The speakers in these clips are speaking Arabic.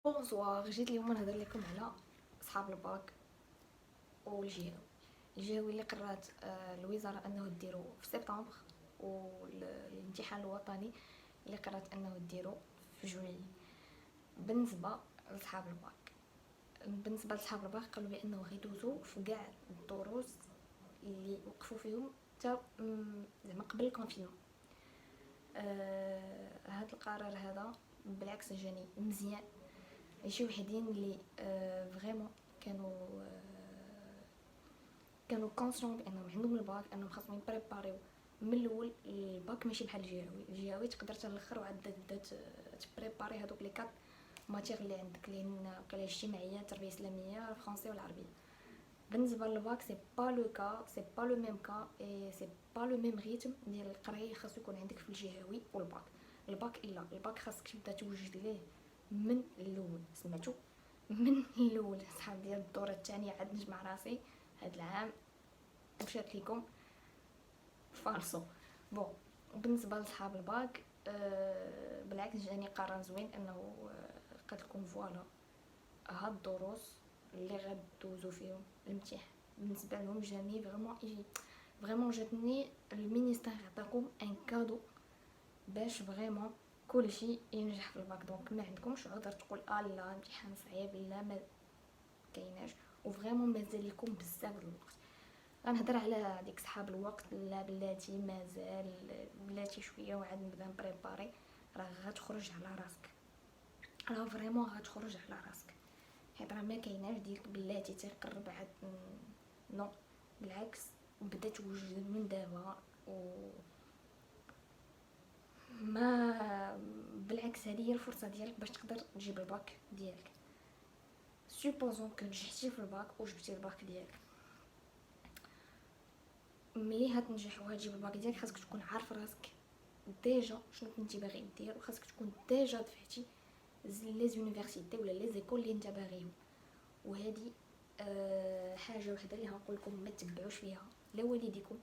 بونسوار، جيت اليوم نهضر لكم على صحاب الباك والجهوي. الجهوي اللي قررت الوزاره انه ديرو في سبتمبر، والامتحان الوطني اللي قررت انه ديرو في جويي. بالنسبه لصحاب الباك بالنسبه لصحاب الباك قالوا بانه غيدوزو في كاع الدروس اللي وقفوا فيهم حتى زعما قبل الكونفينمون. هذا القرار هذا بالعكس جاني مزيان. شي وحدين اللي فريمون كانوا كونسيون بانهم عندهم الباك، انهم خاصهم يبريباريو من الاول. الباك ماشي بحال الجهوي تقدر حتى الاخر وعاد تبدا تبريباري هذوك لي كات ماتيغ اللي عندك، اللي هن وكاله اجتماعيه، تربيه اسلاميه، الفرنسي والعربيه. بالنسبه للباك سي با لو كا، سي با لو ميم كا، اي سي با لو ميم ريتم ديال القرايه خاصو يكون عندك في الجهوي والباك. الباك خاصك تبدا توجد ليه من الاول، سمعتو؟ من الاول. صحاب ديال الدوره الثانيه عاد نجمع راسي هاد العام مشات ليكم فالصو. بون، بالنسبه لصحاب الباك بالعكس جاني قرار زوين انه قلت لكم فوالا هاد الدروس اللي غدوزو فيهم الامتحان بالنسبه لهم جاني فريمون جاتني المينيستير عطاكم ان كادو باش فريمون كلشي ينجح في الباك. دونك ما عندكمش عذر تقول لا امتحان صعيب، لا ما كايناش. وفريمون مازال لكم بزاف د الوقت. غنهضر على ديك صحاب الوقت، لا بلاتي مازال بلاتي شويه وعاد نبدا نبريباري، راه غتخرج على راسك، راه فريمون غتخرج على راسك، حيت راه ما كايناش ديك بلاتي تيقرب عاد نو. بالعكس بدا توجد من دابا، و ما بالعكس هذه هي الفرصه ديالك باش تقدر تجيب الباك ديالك. سوبوزون كو نجحتي في الباك وجبتي الباك ديالك، ملي هتنجح وهتجيب الباك ديالك خاصك تكون عارف راسك ديجا شنو كنتي باغي دير، وخاصك تكون ديجا دفعتي لي زونيفرسيتي ولا لي زيكول اللي انت باغيهم. وهذه حاجه وحده اللي هنقول لكم ما تتبعوش فيها لا والديكم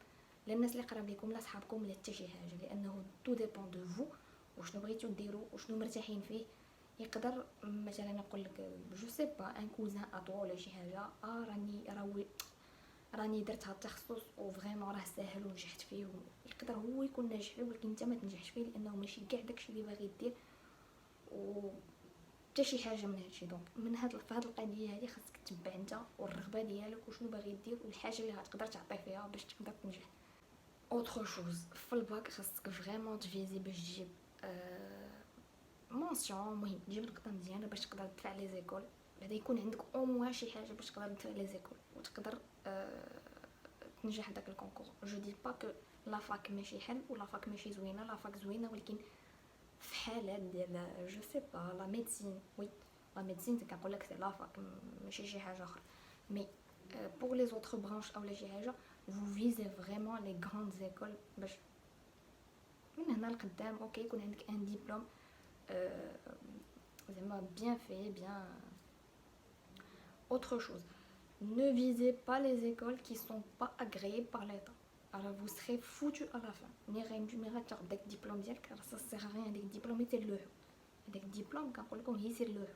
لا الناس اللي قراب لكم لا صحابكم لا حتى شي حاجه، لانه تو ديبون دو فو وشنو بغيتو ديروا وشنو مرتاحين فيه. يقدر مثلا نقول لك جو سي با ان كوزان اطو ولا شي حاجه، راني درت هاد التخصص وفريمون راه ساهل ونجحت فيه، يقدر هو يكون ناجح فيه ولكن انت ما تنجحش فيه لانه ماشي كاع داكشي اللي باغي دير و حتى شي حاجه من هادشي. دونك من هاد القضيه هادي خاصك تتبع انت والرغبه ديالك وشنو باغي دير والحاجه اللي غتقدر تعطي فيها باش تقدر تنجح. اوتر شوز في الباك خاصك فريمون تفيزي باش تجيب مونسيون، مهم تجيب نقطه مزيانه باش تقدر تدفع لي زيكول. بعدا يكون عندك او موان شي حاجه باش تقدر تدفع لي زيكول وتقدر تنجح داك الكونكور. جو دي با كو لا فاك ماشي حل ولا فاك ماشي زوينه، لا فاك زوينه ولكن في حالات ديال جو سي با لا ميديسين، وي لا ميديسين كنقول لك سي لا فاك ماشي شي حاجه اخرى. مي pour les autres branches او لا شي حاجه vous visez vraiment les grandes écoles باش من هنا لقدام اوكي يكون عندك ان ديبلوم زعما bien fait bien. Autre chose, ne visez pas les écoles qui sont pas agréées par l'État. Alors vous serez foutu à la fin. ملي غتاخد داك الدبلوم ديالك راه سا سيغ ريان ديك الدبلوم يتلوه. داك الدبلوم كنقول لكم هي سيرلوه.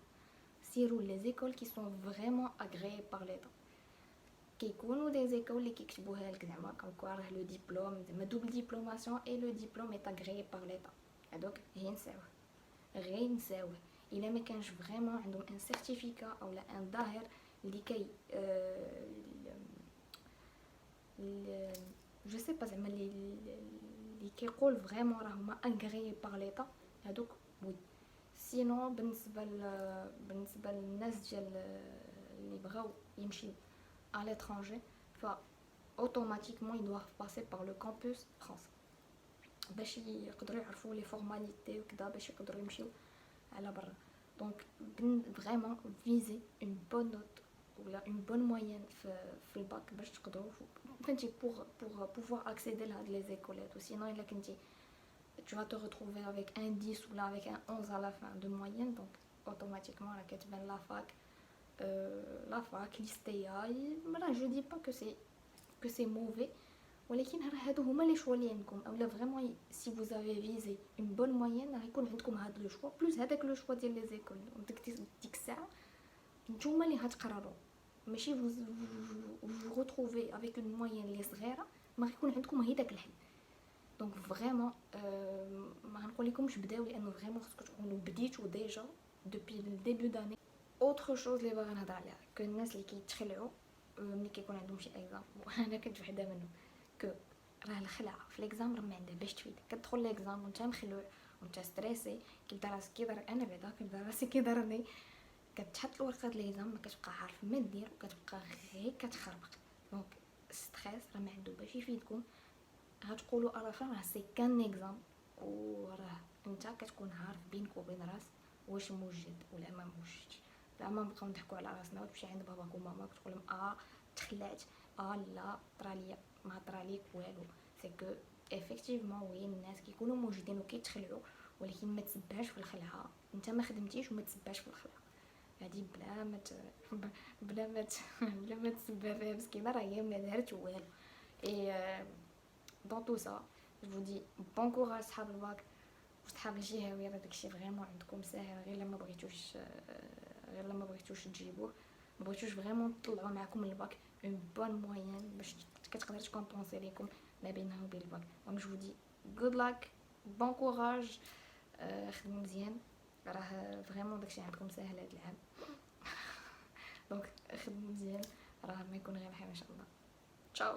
سيروا لي زيكول كي سون فريمون اغريي بار ليتا. كيكونوا دي زيكول اللي كيكتبوها لك زعما كونكوا راه لو ديبلوم زعما دوبل ديبلوماسيون اي لو ديبلوم اي اغريي بار ليتا. هادوك هي نساوه غير نساوه الا ما كانش فريمون عندهم ان سيرتيفيكا اولا ان ظاهر اللي كي جو سي با زعما اللي كيقول فريمون راه هما اغريي بار ليتا. هادوك وي. سينو بالنسبه للناس ديال اللي بغاو يمشيو à l'étranger ف automatiquement ils doivent passer par le campus France باش يقدروا يعرفوا لي فورماليتي وكذا باش يقدروا يمشيو على برا. دونك فريمون فيزي اون بون نوت ولا اون بون موين في الباك باش تقدروا فهمتي pour pouvoir accéder لهاد لي زيكولات. وسينو الا كنتي tu vas te retrouver avec un 10 ou là avec un 11 à la fin de moyenne, donc automatiquement la كتبان la fac l'ISTEA. Voilà, je dis pas que c'est mauvais ولكن راه هادو هما لي شوا اللي عندكم، اولا فريمون سي فوز افي فيزي اون بون موين راه يكون عندكم هاد لو شوا بلوس هذاك لو شوا ديال لي زيكول. ديك الساعه نتوما اللي غتقرروا، ماشي vous retrouvez avec une moyenne اللي صغيره ما غيكون عندكم غير داك الحل. دونك فريمون ما غنقول لكمش بداو، لانه فريمون خصكم تكونوا بديتو ديجا دوبي الديبيو داني. اوتر شوز اللي باغا نهضر عليها كو الناس اللي كيتخلعوا ملي كيكون عندهم شي اكزام، وانا كنت وحده منهم، كو راه الخلعه في ليكزام راه ما عندها باش تفيد. كتدخل ليكزام وانت مخلوع وانت ستريسي، كيبدا راسك كيضر، انا بعدا كيبدا راسي كيضرني، كتحط الورقه ديال ليكزام ما كتبقى عارف ما دير وكتبقى غير كتخربق. دونك ستريس راه ما عنده باش يفيدكم. غتقولوا الافا راه سي كان اكزام، وراه انت كتكون عارف بينك وبين راسك واش موجد ولا ما موجدش. لا ما نبقاو نضحكوا على راسنا وتمشي عند باباك وماماك تقول لهم تخلعت، لا طراليا ما طراليك والو. سي كو افيكتيفمون وي الناس كيكونوا موجودين وكيتخلعوا، ولكن ما تسباش في الخلعه، انت ما خدمتيش وما تسباش في الخلعه هادي بلا ما بلا ما تسبى فيها مسكينه، راه هي ما دارت والو. اي دون تو سا جو دي بون كوراج صحاب الباك وصحاب الجهوي، راه داكشي فريمون عندكم ساهل، غير لما بغيتوش تجيبوه، ما بغيتوش فريمون تطلعوا معكم الباك اون بون موين باش كتقدر تكونبونسي ليكم ما بينها وبين الباك. دونك جو دي good luck بون كوراج، خدموا مزيان، راه فريمون داكشي عندكم ساهل هاد العام. دونك خدموا مزيان، راه ما يكون غير الخير ان شاء الله. تشاو.